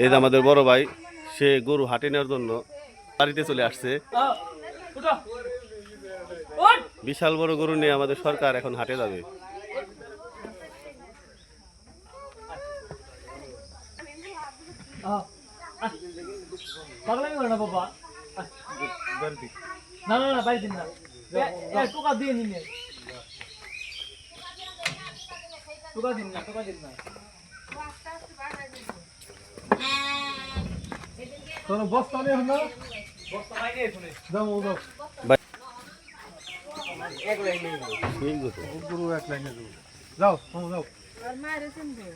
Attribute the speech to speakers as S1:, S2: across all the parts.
S1: এই যে আমাদের বড় ভাই, সে গরু হাটে নেওয়ার জন্য বাড়িতে চলে আসছে। বিশাল বড় গরু নিয়ে আমাদের সরকার এখন হাটে যাবে।
S2: না না না বাইরে দিন না টাকা দিয়ে নিন টাকা দিন না তোর বস্তা নেই না বস্তা বাইরে শুনে দাও দাও এক লাইনে গুরু এক লাইনে যাও যাও আর মারে শুনবে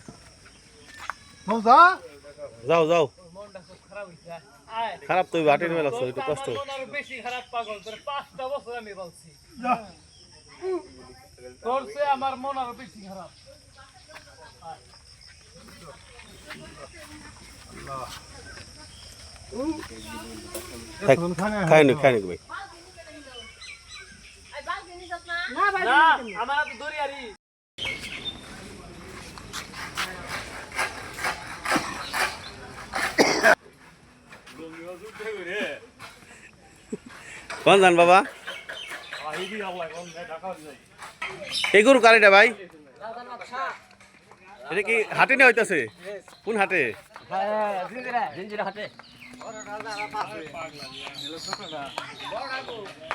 S2: মজা
S1: যাও যাও
S2: মনটা খুব খারাপ হইছে
S1: খারাপ তো হাটে নিয়ে লাগছে একটু কষ্ট।
S2: মনের বেশি খারাপ পাগল তোর 5টা বছর আমি বলছি তোর সে আমার মন আরো বেশি খারাপ।
S1: খাই নি ভাই।
S2: না আমার তো দরিয়ারি
S1: কোন জান বাবা, এই গরু কারিটা ভাই, এটা কি হাটে নিয়ে হইতাছে? কোন হাটে?
S2: হাটে